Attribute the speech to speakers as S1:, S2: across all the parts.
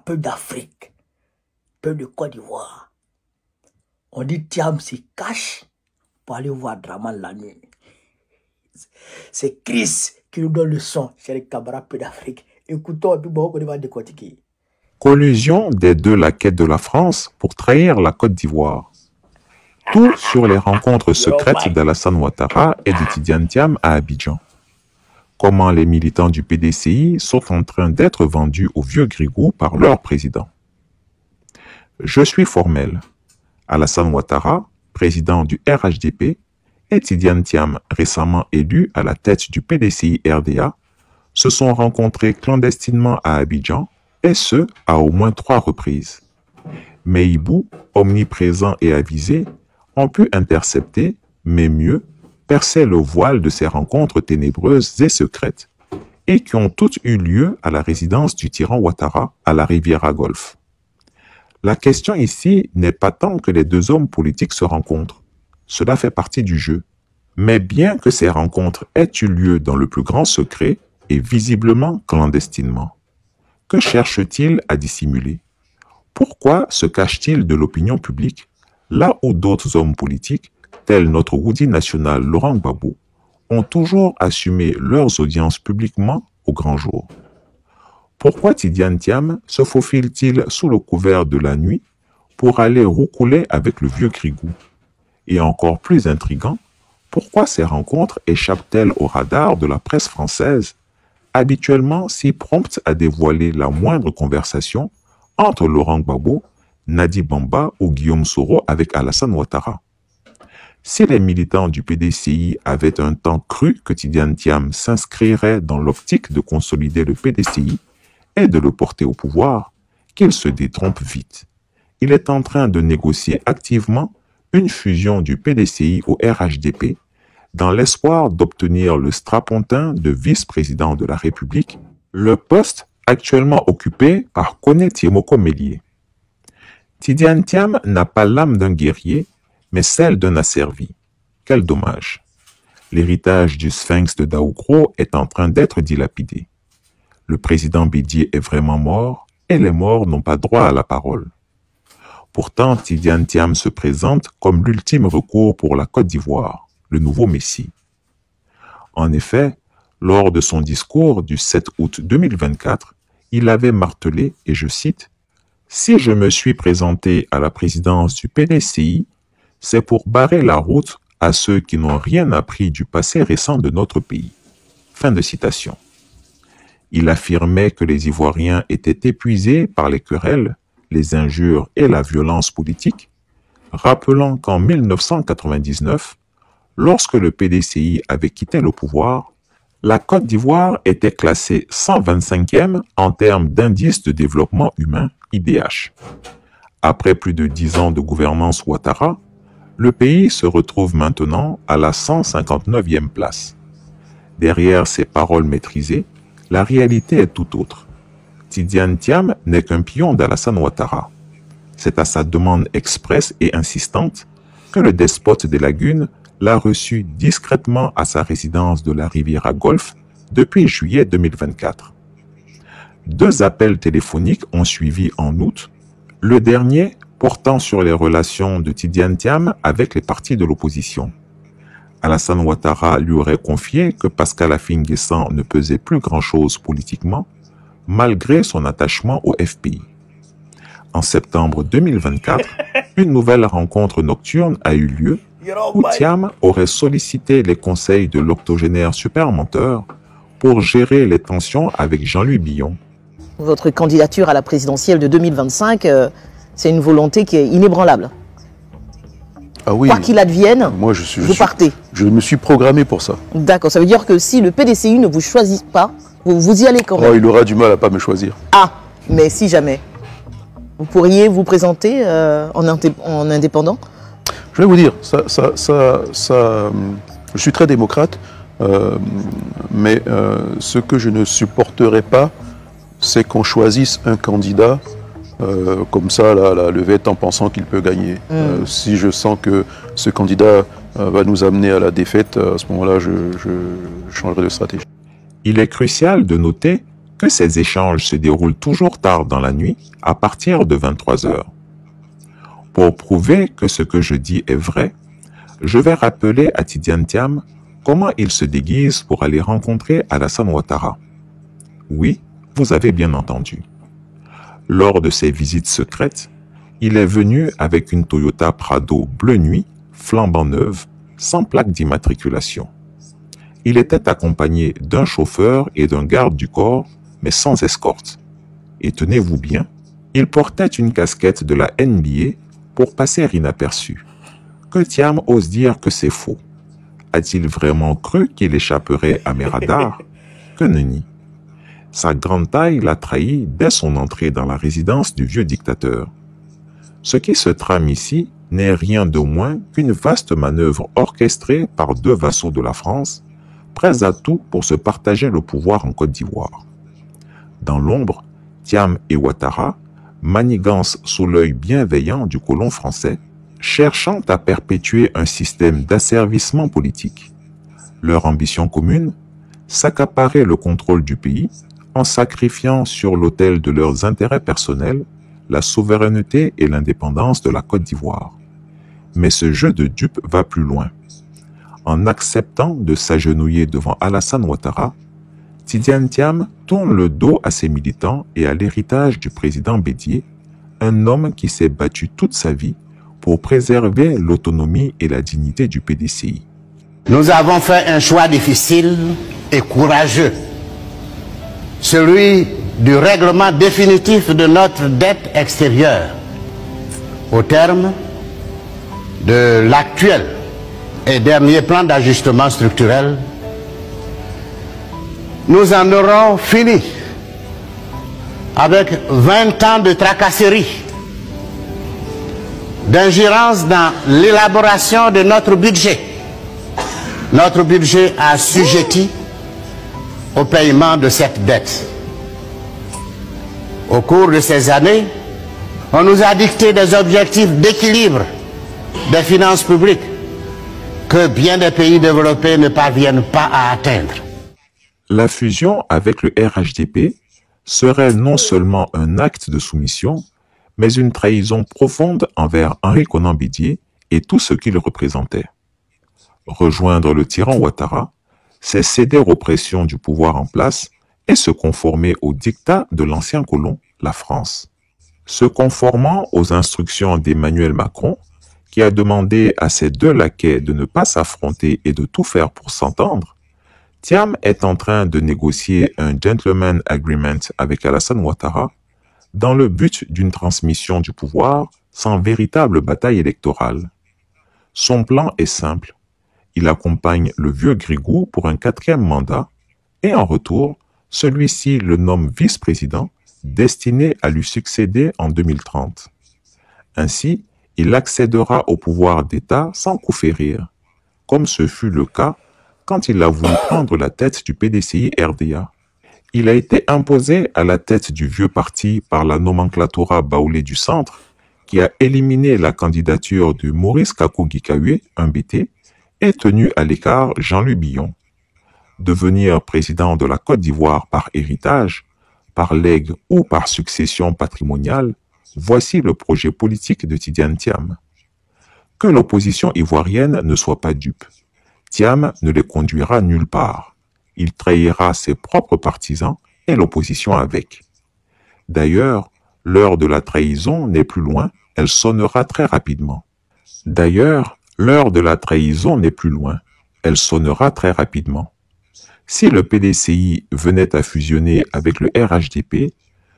S1: peu d'Afrique, peu de Côte d'Ivoire. On dit Thiam se cache pour aller voir Dramane la nuit. C'est Chris qui nous donne le son, chez les camarades peu d'Afrique. Écoutons, et puis bon, on va décortiquer.
S2: Collusion des deux laquettes de la France pour trahir la Côte d'Ivoire. Tout sur les rencontres secrètes d'Alassane Ouattara et de Tidiane Thiam à Abidjan. Comment les militants du PDCI sont en train d'être vendus au vieux grigou par leur président. Je suis formel. Alassane Ouattara, président du RHDP, et Tidiane Thiam, récemment élu à la tête du PDCI RDA, se sont rencontrés clandestinement à Abidjan, et ce, à au moins 3 reprises. Mais Ibou, omniprésent et avisé, ont pu intercepter, mais mieux, percer le voile de ces rencontres ténébreuses et secrètes, et qui ont toutes eu lieu à la résidence du tyran Ouattara à la Riviera Golfe. La question ici n'est pas tant que les deux hommes politiques se rencontrent, cela fait partie du jeu, mais bien que ces rencontres aient eu lieu dans le plus grand secret et visiblement clandestinement. Que cherche-t-il à dissimuler? Pourquoi se cache-t-il de l'opinion publique, là où d'autres hommes politiques, tels notre Woody national Laurent Gbagbo, ont toujours assumé leurs audiences publiquement au grand jour? Pourquoi Tidiane Thiam se faufile-t-il sous le couvert de la nuit pour aller roucouler avec le vieux grigou? Et encore plus intriguant, pourquoi ces rencontres échappent-elles au radar de la presse française, habituellement si prompte à dévoiler la moindre conversation entre Laurent Gbagbo, Nadi Bamba ou Guillaume Soro avec Alassane Ouattara? Si les militants du PDCI avaient un temps cru que Tidiane Thiam s'inscrirait dans l'optique de consolider le PDCI et de le porter au pouvoir, qu'il se détrompe vite. Il est en train de négocier activement une fusion du PDCI au RHDP dans l'espoir d'obtenir le strapontin de vice-président de la République, le poste actuellement occupé par Koné Tiemoko Mélié. Tidiane Thiam n'a pas l'âme d'un guerrier, mais celle d'un asservi. Quel dommage. L'héritage du sphinx de Daoukro est en train d'être dilapidé. Le président Bédié est vraiment mort et les morts n'ont pas droit à la parole. Pourtant, Tidiane Thiam se présente comme l'ultime recours pour la Côte d'Ivoire, le nouveau Messie. En effet, lors de son discours du 7 août 2024, il avait martelé, et je cite, « Si je me suis présenté à la présidence du PDCI, c'est pour barrer la route à ceux qui n'ont rien appris du passé récent de notre pays. » Fin de citation. Il affirmait que les Ivoiriens étaient épuisés par les querelles, les injures et la violence politique, rappelant qu'en 1999, lorsque le PDCI avait quitté le pouvoir, la Côte d'Ivoire était classée 125e en termes d'indice de développement humain, IDH. Après plus de 10 ans de gouvernance Ouattara, le pays se retrouve maintenant à la 159e place. Derrière ces paroles maîtrisées, la réalité est tout autre. Tidiane Thiam n'est qu'un pion d'Alassane Ouattara. C'est à sa demande expresse et insistante que le despote des lagunes l'a reçu discrètement à sa résidence de la Riviera Golfe depuis juillet 2024. 2 appels téléphoniques ont suivi en août, le dernier portant sur les relations de Tidiane Thiam avec les partis de l'opposition. Alassane Ouattara lui aurait confié que Pascal Affi-N'Guessan ne pesait plus grand-chose politiquement, malgré son attachement au FPI. En septembre 2024, une nouvelle rencontre nocturne a eu lieu où Thiam aurait sollicité les conseils de l'octogénaire supermenteur pour gérer les tensions avec Jean-Louis Billon.
S3: Votre candidature à la présidentielle de 2025, c'est une volonté qui est inébranlable.
S4: Ah oui.
S3: Quoi qu'il advienne,
S4: moi,
S3: vous partez.
S4: Je me suis programmé pour ça.
S3: D'accord, ça veut dire que si le PDCI ne vous choisit pas, vous y allez quand même.
S4: Oh, il aura du mal à ne pas me choisir.
S3: Ah, mais si jamais. Vous pourriez vous présenter en indépendant?
S4: Je vais vous dire, je suis très démocrate, mais ce que je ne supporterai pas, c'est qu'on choisisse un candidat comme ça, la levette, en pensant qu'il peut gagner. Si je sens que ce candidat va nous amener à la défaite, à ce moment-là, je changerai de stratégie.
S2: Il est crucial de noter que ces échanges se déroulent toujours tard dans la nuit, à partir de 23 heures. Pour prouver que ce que je dis est vrai, je vais rappeler à Tidiane Thiam comment il se déguise pour aller rencontrer Alassane Ouattara. Oui, vous avez bien entendu. Lors de ses visites secrètes, il est venu avec une Toyota Prado bleu nuit, flambant neuve, sans plaque d'immatriculation. Il était accompagné d'un chauffeur et d'un garde du corps, mais sans escorte. Et tenez-vous bien, il portait une casquette de la NBA pour passer inaperçu. Que Thiam ose dire que c'est faux. A-t-il vraiment cru qu'il échapperait à mes radars? Que nenni. Sa grande taille l'a trahi dès son entrée dans la résidence du vieux dictateur. Ce qui se trame ici n'est rien de moins qu'une vaste manœuvre orchestrée par deux vassaux de la France, prêts à tout pour se partager le pouvoir en Côte d'Ivoire. Dans l'ombre, Thiam et Ouattara manigancent sous l'œil bienveillant du colon français, cherchant à perpétuer un système d'asservissement politique. Leur ambition commune, s'accaparer le contrôle du pays en sacrifiant sur l'autel de leurs intérêts personnels la souveraineté et l'indépendance de la Côte d'Ivoire. Mais ce jeu de dupes va plus loin. En acceptant de s'agenouiller devant Alassane Ouattara, Tidiane Thiam tourne le dos à ses militants et à l'héritage du président Bédié, un homme qui s'est battu toute sa vie pour préserver l'autonomie et la dignité du PDCI.
S5: Nous avons fait un choix difficile et courageux, celui du règlement définitif de notre dette extérieure, au terme de l'actuel et dernier plan d'ajustement structurel. Nous en aurons fini avec 20 ans de tracasserie, d'ingérence dans l'élaboration de notre budget. Notre budget assujetti au paiement de cette dette. Au cours de ces années, on nous a dicté des objectifs d'équilibre des finances publiques que bien des pays développés ne parviennent pas à atteindre.
S2: La fusion avec le RHDP serait non seulement un acte de soumission, mais une trahison profonde envers Henri Konan Bédié et tout ce qu'il représentait. Rejoindre le tyran Ouattara, c'est céder aux pressions du pouvoir en place et se conformer aux dictats de l'ancien colon, la France. Se conformant aux instructions d'Emmanuel Macron, qui a demandé à ses deux laquais de ne pas s'affronter et de tout faire pour s'entendre, Thiam est en train de négocier un gentleman agreement avec Alassane Ouattara dans le but d'une transmission du pouvoir sans véritable bataille électorale. Son plan est simple. Il accompagne le vieux Grigou pour un 4e mandat et en retour, celui-ci le nomme vice-président destiné à lui succéder en 2030. Ainsi, il accédera au pouvoir d'État sans coup férir, comme ce fut le cas quand il a voulu prendre la tête du PDCI-RDA. Il a été imposé à la tête du vieux parti par la nomenclatura baoulée du centre, qui a éliminé la candidature de Maurice Kakou-Gikawe, un BT, et tenu à l'écart Jean-Louis Billon. Devenir président de la Côte d'Ivoire par héritage, par legs ou par succession patrimoniale, voici le projet politique de Tidiane Thiam. Que l'opposition ivoirienne ne soit pas dupe. Thiam ne les conduira nulle part. Il trahira ses propres partisans et l'opposition avec. D'ailleurs, l'heure de la trahison n'est plus loin, elle sonnera très rapidement. Si le PDCI venait à fusionner avec le RHDP,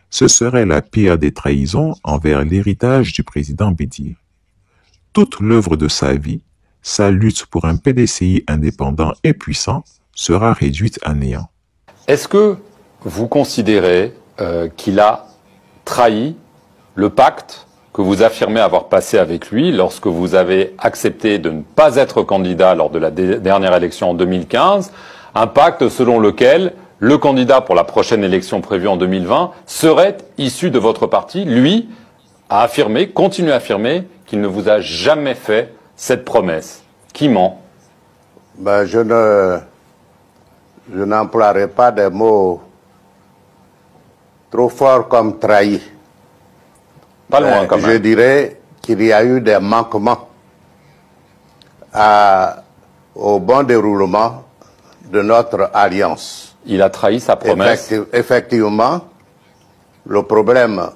S2: ce serait la pire des trahisons envers l'héritage du président Bédié. Toute l'œuvre de sa vie, sa lutte pour un PDCI indépendant et puissant, sera réduite à néant.
S6: Est-ce que vous considérez qu'il a trahi le pacte que vous affirmez avoir passé avec lui lorsque vous avez accepté de ne pas être candidat lors de la dernière élection en 2015, un pacte selon lequel le candidat pour la prochaine élection prévue en 2020 serait issu de votre parti? Lui a affirmé, continue à affirmer, qu'il ne vous a jamais fait cette promesse. Qui ment?
S5: Je n'emploierai pas des mots trop fort comme trahi.
S6: Pas loin quand
S5: Je
S6: même.
S5: dirais qu'il y a eu des manquements au bon déroulement de notre alliance.
S6: Il a trahi sa promesse.
S5: Effectivement, le problème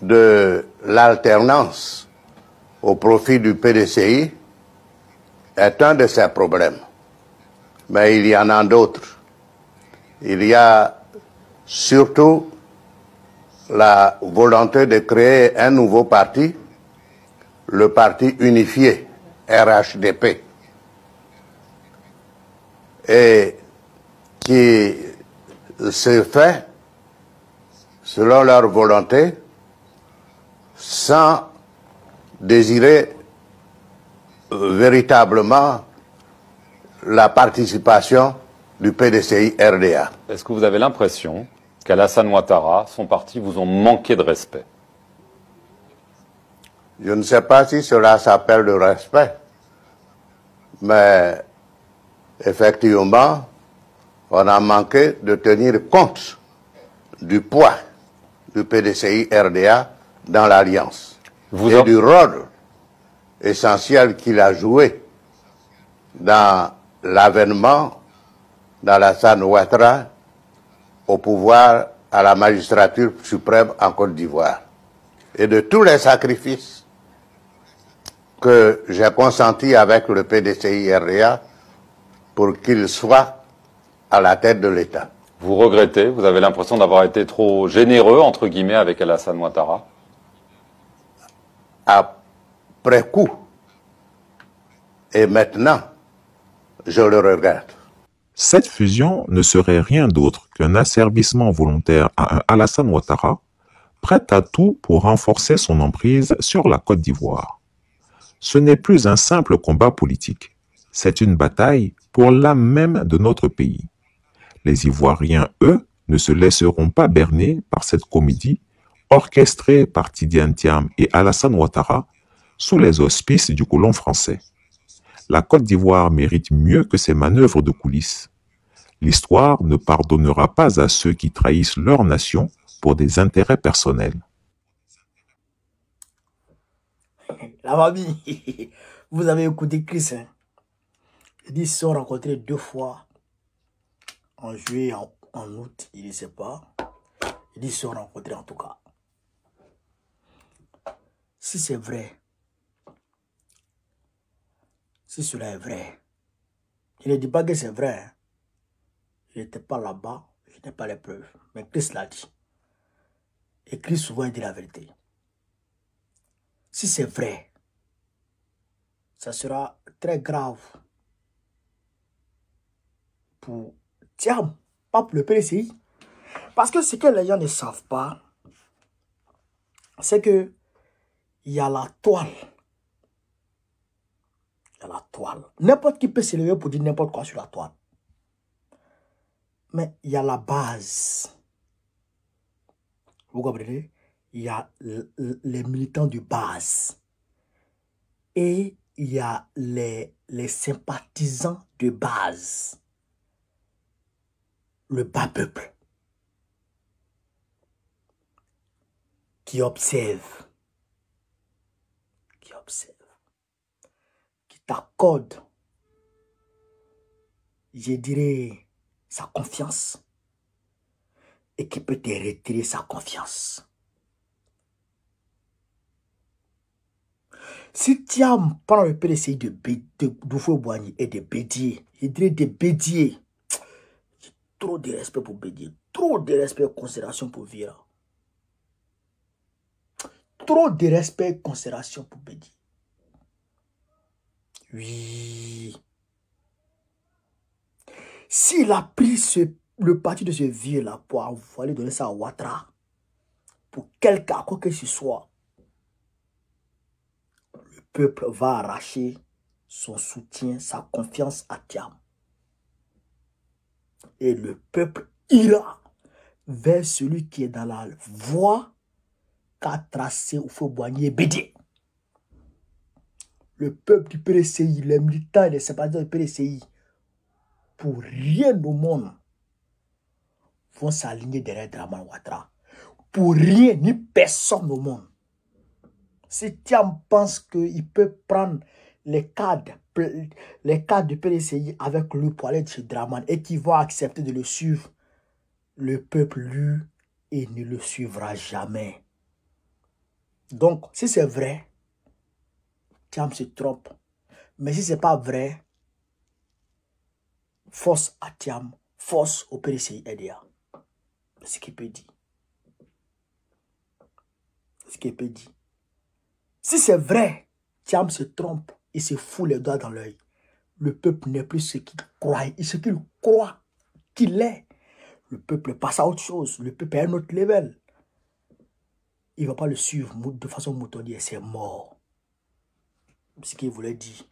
S5: de l'alternance au profit du PDCI est un de ces problèmes. Mais il y en a d'autres. Il y a surtout la volonté de créer un nouveau parti, le parti unifié, RHDP, et qui se fait, selon leur volonté, sans désirer véritablement la participation du PDCI RDA.
S6: Est-ce que vous avez l'impression qu'Alassane Ouattara, son parti, vous ont manqué de respect?
S5: Je ne sais pas si cela s'appelle le respect, mais effectivement, on a manqué de tenir compte du poids du PDCI RDA dans l'Alliance et du rôle essentiel qu'il a joué dans l'avènement d'Alassane Ouattara au pouvoir, à la magistrature suprême en Côte d'Ivoire, et de tous les sacrifices que j'ai consentis avec le PDCI RDA pour qu'il soit à la tête de l'État.
S6: Vous regrettez? Vous avez l'impression d'avoir été trop généreux, entre guillemets, avec Alassane Ouattara?
S5: Après coup, et maintenant, je le regrette.
S2: Cette fusion ne serait rien d'autre qu'un asservissement volontaire à un Alassane Ouattara, prêt à tout pour renforcer son emprise sur la Côte d'Ivoire. Ce n'est plus un simple combat politique, c'est une bataille pour l'âme même de notre pays. Les Ivoiriens, eux, ne se laisseront pas berner par cette comédie orchestrée par Tidiane Thiam et Alassane Ouattara sous les auspices du colon français. La Côte d'Ivoire mérite mieux que ces manœuvres de coulisses. L'histoire ne pardonnera pas à ceux qui trahissent leur nation pour des intérêts personnels.
S1: La famille, vous avez écouté Chris, hein? Il dit qu'ils se sont rencontrés 2 fois, en juillet, en août, il ne sait pas. Il dit qu'ils se sont rencontrés en tout cas. Si c'est vrai, si cela est vrai, il ne dit pas que c'est vrai, hein? Il n'était pas là-bas, je n'ai pas les preuves, mais Chris l'a dit. Et Chris souvent dit la vérité. Si c'est vrai, ça sera très grave pour Thiam, pas pour le PDCI. Parce que ce que les gens ne savent pas, c'est que il y a la toile. Il y a la toile. N'importe qui peut se lever pour dire n'importe quoi sur la toile. Mais il y a la base. Vous comprenez? Il y a les militants de base. Et il y a les sympathisants de base. Le bas peuple. Qui observe. Qui observe. Qui t'accorde, je dirais, sa confiance. Et qui peut te retirer sa confiance. Si Thiam prend le PDCI de Houphouët-Boigny et de Bédié, je dirais de Bédié, j'ai trop de respect pour Bédié, trop de respect et considération pour Vira. Trop de respect et considération pour Bédié. Oui. S'il a pris le parti de ce vieux-là pour aller donner ça à Ouattara, pour quelqu'un, quoi que ce soit, le peuple va arracher son soutien, sa confiance à Thiam. Et le peuple ira vers celui qui est dans la voie qu'a tracé Houphouët-Boigny et Bédié. Le peuple du PDCI, les militants et les sympathisants du PDCI, pour rien au monde, vont s'aligner derrière Dramane Ouattara. Pour rien ni personne au monde. Si Thiam pense qu'il peut prendre les cadres du PDCI avec lui pour aller chez Dramane et qu'il va accepter de le suivre, le peuple, lui, il ne le suivra jamais. Donc, si c'est vrai, Thiam se trompe. Mais si ce n'est pas vrai, force à Thiam, force au PDCI RDA. C'est ce qu'il peut dire. Ce qu'il peut dire. Si c'est vrai, Thiam se trompe, il se fout les doigts dans l'œil. Le peuple n'est plus ce qu'il croit, qu'il est. Le peuple passe à autre chose. Le peuple est à un autre level. Il ne va pas le suivre de façon moutonnière, c'est mort. C'est ce qu'il voulait dire.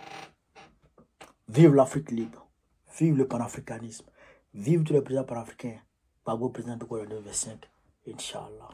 S1: Vive l'Afrique libre. Vive le panafricanisme. Vive tous les présidents panafricains. Gbagbo président de Gouvernement 25. Inch'Allah.